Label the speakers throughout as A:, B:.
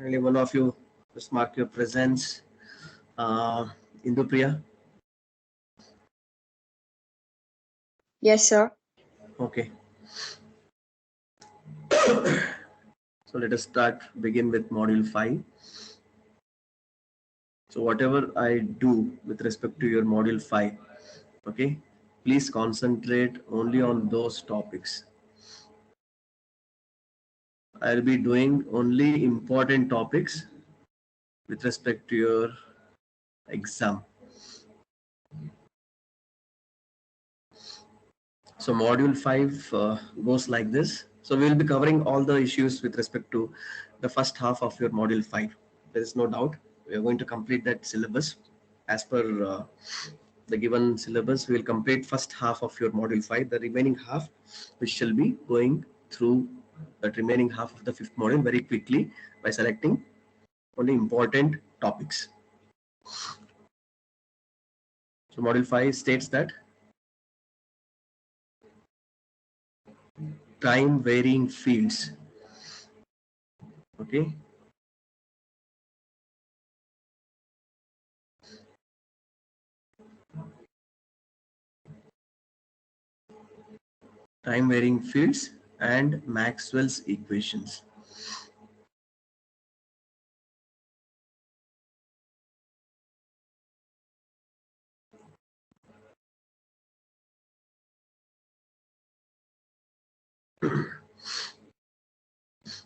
A: Only one of you, just mark your presence. Indupriya.
B: Yes, sir.
A: Okay. So let us begin with module 5. So whatever I do with respect to your module 5, okay, please concentrate only on those topics. I'll be doing only important topics with respect to your exam. So module 5 goes like this. So we'll be covering all the issues with respect to the first half of your module 5. There is no doubt we are going to complete that syllabus as per the given syllabus. We will complete first half of your module 5. The remaining half we shall be going through that remaining half of the fifth module very quickly by selecting only important topics. So module 5 states that time varying fields, okay, time varying fields and Maxwell's equations.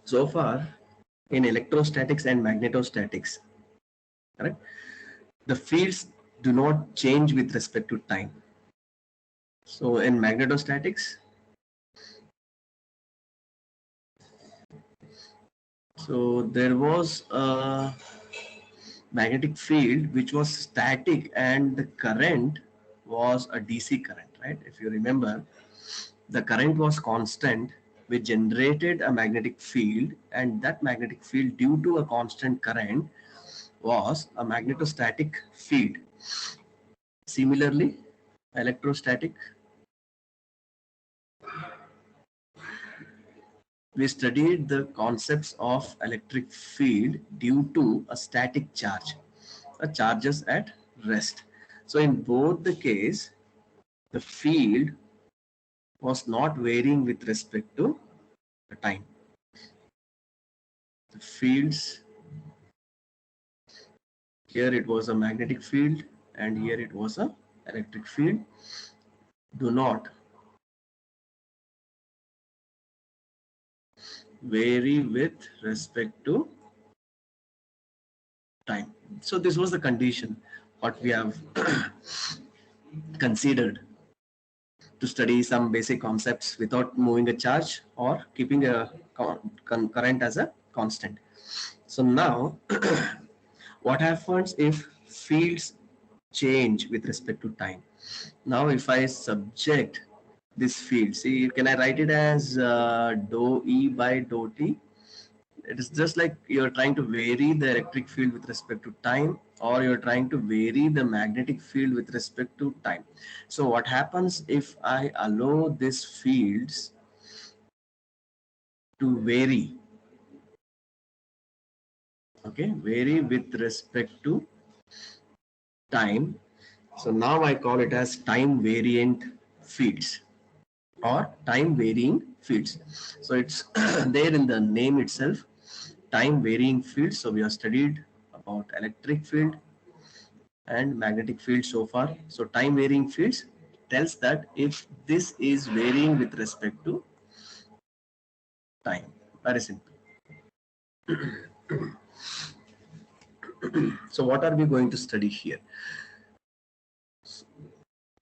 A: So far in electrostatics and magnetostatics, correct, the fields do not change with respect to time. So in magnetostatics, so there was a magnetic field which was static and the current was a DC current, right? If you remember, the current was constant, which generated a magnetic field, and that magnetic field due to a constant current was a magnetostatic field. Similarly, electrostatic, we studied the concepts of electric field due to a static charge, charges at rest. So in both the case, the field was not varying with respect to the time. The fields, here it was a magnetic field and here it was a electric field, do not vary with respect to time. So this was the condition what we have considered to study some basic concepts without moving a charge or keeping a current as a constant. So now what happens if fields change with respect to time? Now if I subject this field, see, can I write it as dou E by dou T? It is just like you're trying to vary the electric field with respect to time, or you're trying to vary the magnetic field with respect to time. So what happens if I allow these fields to vary? Okay, vary with respect to time. So now I call it as time variant fields or time varying fields. So it's there in the name itself, time varying fields. So we have studied about electric field and magnetic field so far. So time varying fields tells that if this is varying with respect to time. Very simple. So what are we going to study here?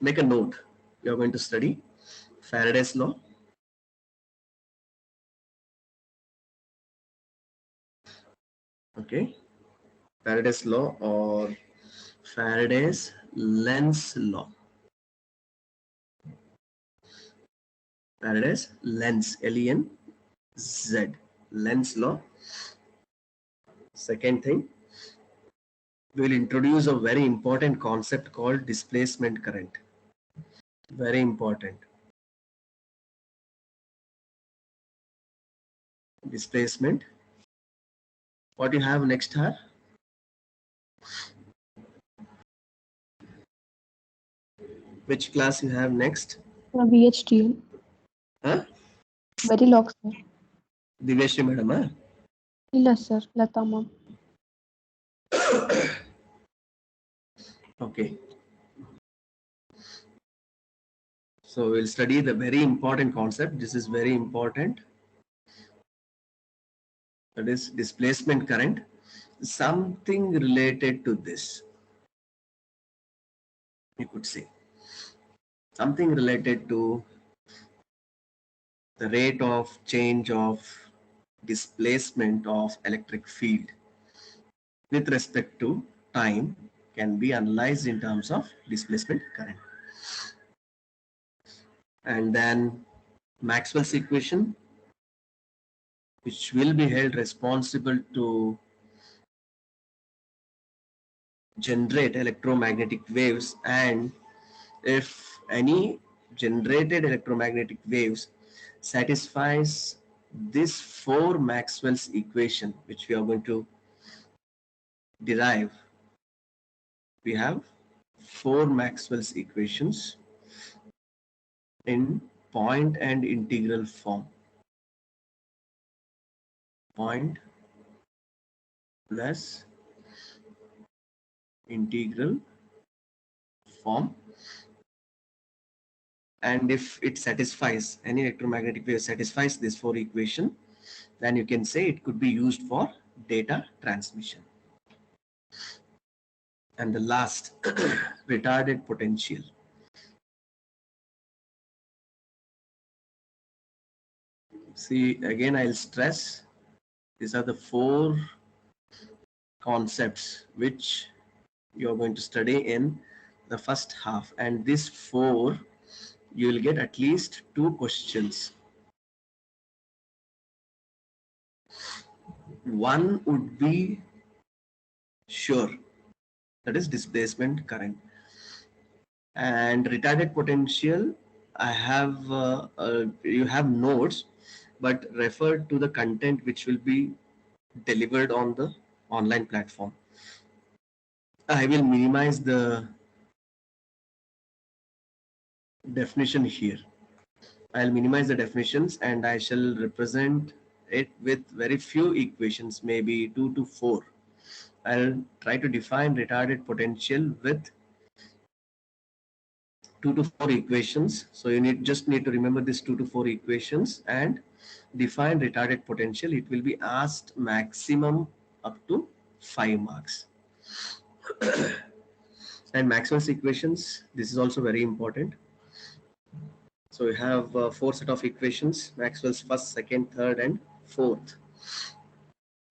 A: Make a note. We are going to study Faraday's law, okay, Faraday's law or Faraday's Lenz law. Faraday's Lenz, L-E-N-Z, Lenz law. Second thing, we will introduce a very important concept called displacement current. Very important. Displacement What you have next here? Which class you have next?
B: VHTL.
A: Huh?
B: Very long, sir.
A: Diveshri madam, huh?
B: ಇಲ್ಲ sir, Lata ma'am.
A: Okay. So we'll study the very important concept. This is very important. That is displacement current. Something related to this, you could say. Something related to the rate of change of displacement of electric field with respect to time can be analyzed in terms of displacement current. And then Maxwell's equation, which will be held responsible to generate electromagnetic waves, and if any generated electromagnetic waves satisfies this four Maxwell's equation, which we are going to derive, we have four Maxwell's equations in point and integral form. Point plus integral form, and if it satisfies, any electromagnetic wave satisfies this four equation, then you can say it could be used for data transmission. And the last, retarded potential. See, again I'll stress, these are the four concepts which you're going to study in the first half, and these four you will get at least two questions. One would be sure, that is displacement current. And retarded potential, I have you have notes, but refer to the content which will be delivered on the online platform. I will minimize the definition here. I'll minimize the definitions and I shall represent it with very few equations, maybe 2 to 4. I'll try to define retarded potential with 2 to 4 equations. So you just need to remember this 2 to 4 equations and define retarded potential. It will be asked maximum up to 5 marks. And Maxwell's equations, this is also very important. So we have four set of equations, Maxwell's first, second, third, and fourth,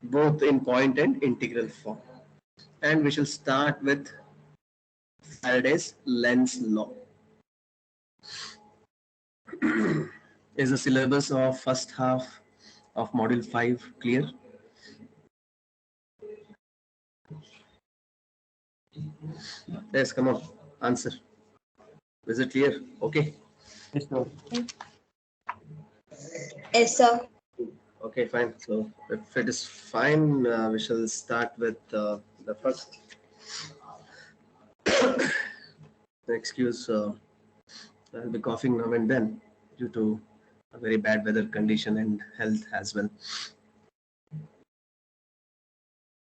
A: both in point and integral form. And we shall start with Faraday's Lenz's law. Is the syllabus of first half of module 5 clear? Yes, come on, answer. Is it clear? Okay.
C: Yes, sir.
B: Yes, sir.
A: Okay, fine. So if it is fine, we shall start with the first. Excuse, I'll be coughing now and then due to a very bad weather condition and health as well.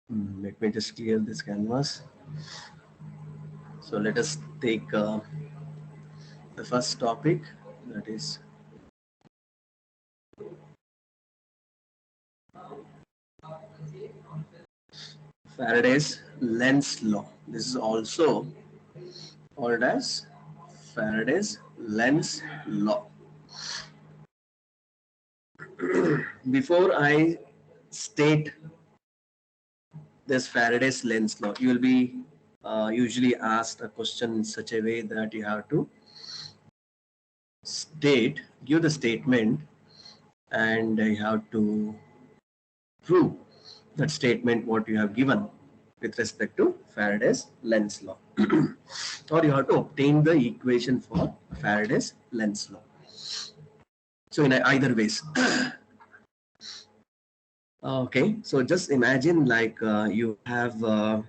A: Let me just clear this canvas. So let us take the first topic, that is Faraday's Lenz's law. This is also called as Faraday's Lenz's law. Before I state this Faraday's Lenz's law, you will be usually asked a question in such a way that you have to give the statement, and you have to prove that statement what you have given with respect to Faraday's Lenz's law. Or you have to obtain the equation for Faraday's Lenz's law. So in either ways. Okay, so just imagine like you have a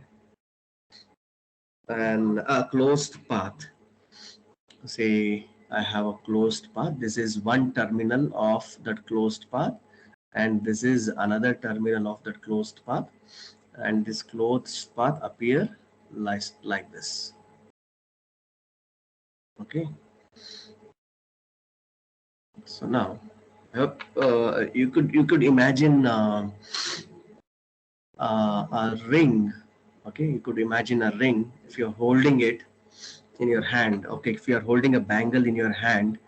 A: closed path. Say I have a closed path. This is one terminal of that closed path, and this is another terminal of that closed path, and this closed path appear like this. Okay, so now you could imagine a ring. Okay, you could imagine a ring if you're holding it in your hand. Okay, if you are holding a bangle in your hand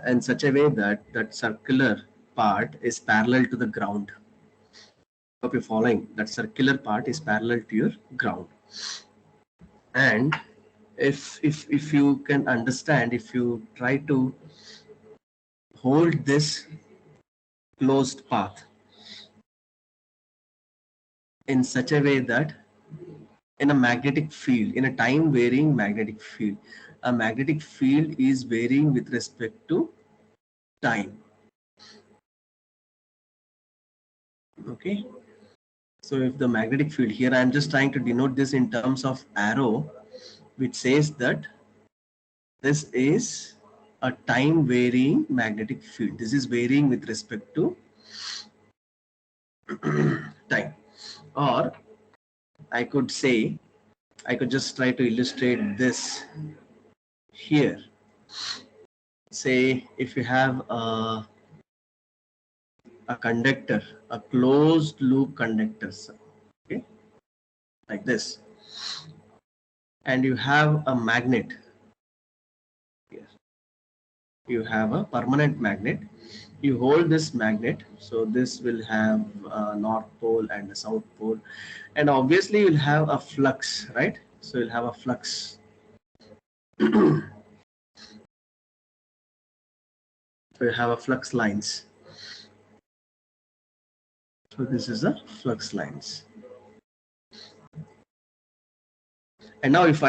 A: in such a way that that circular part is parallel to the ground. Hope you're following. That circular part is parallel to your ground. And if you can understand, if you try to hold this closed path in such a way that in a magnetic field, in a time varying magnetic field, a magnetic field is varying with respect to time. Okay, so if the magnetic field here, I am just trying to denote this in terms of arrow, which says that this is a time varying magnetic field. This is varying with respect to time. Or I could say, I could just try to illustrate this here. Say if you have a conductor, a closed loop conductor, okay, like this, and you have a magnet here. You have a permanent magnet. You hold this magnet, so this will have a north pole and a south pole, and obviously you'll have a flux, right? So you'll have a flux. So you have a flux lines. So this is the flux lines. And now if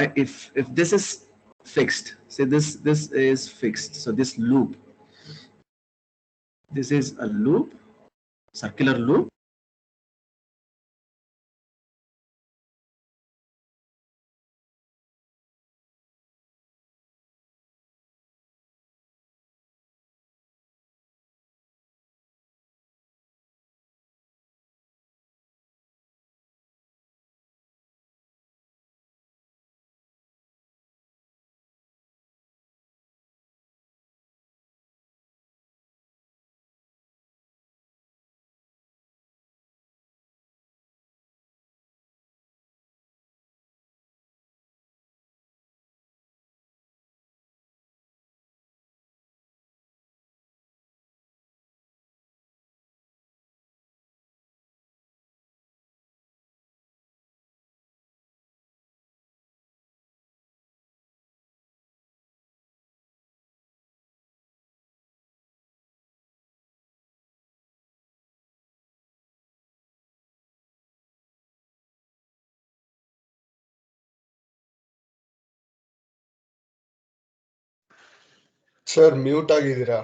A: this is fixed, say this is fixed, so this loop, this is a loop, circular loop.
C: Sir mute ಆಗಿದ್ದೀರಾ?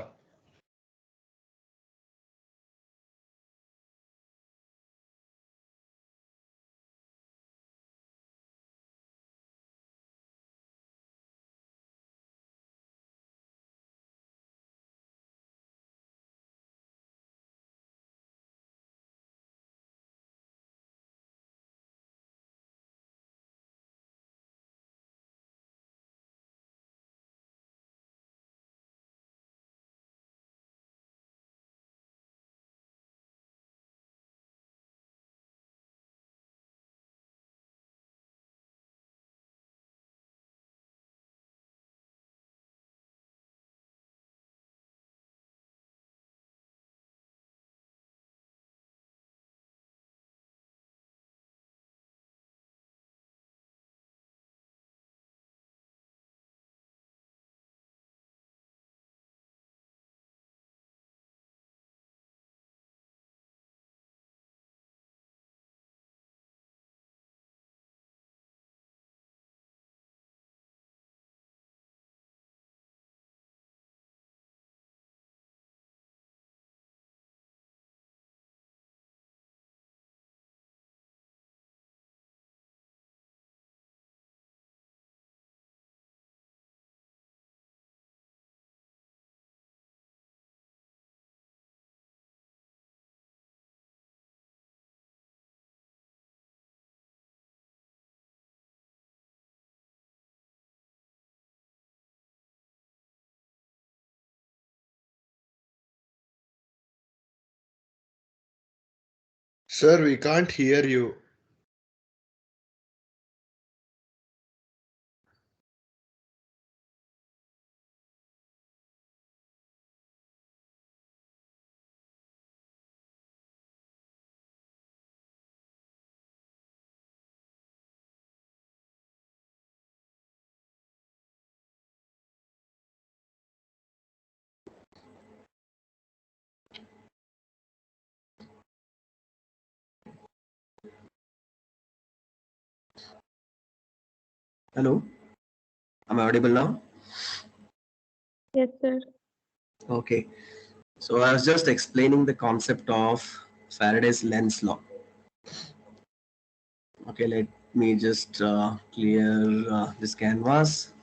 C: Sir, we can't hear you.
A: Hello, am I audible now?
B: Yes, sir.
A: Okay, so I was just explaining the concept of Faraday's lens law. Okay, let me just clear this canvas.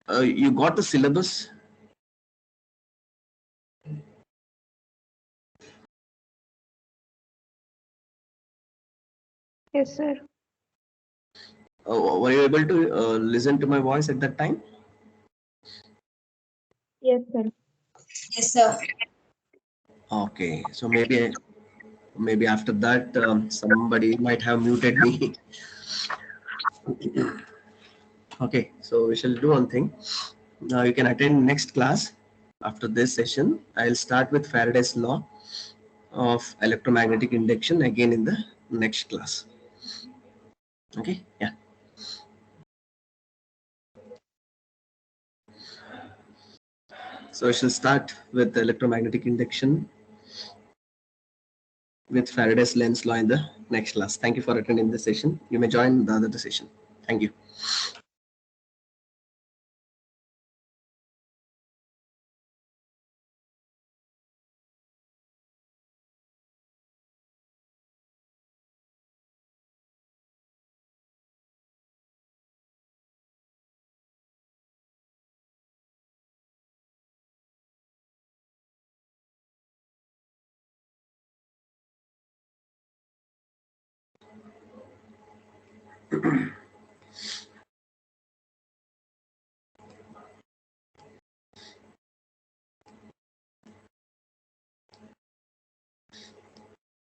A: You got the syllabus?
B: Yes, sir.
A: Were you able to listen to my voice at that time?
B: Yes, sir.
D: Yes, sir.
A: Okay, so maybe after that somebody might have muted me. Okay, so we shall do one thing. Now you can attend next class. After this session, I'll start with Faraday's law of electromagnetic induction again in the next class. Okay, yeah. So I shall start with the electromagnetic induction with Faraday's lens law in the next class. Thank you for attending the session. You may join the other session. Thank you.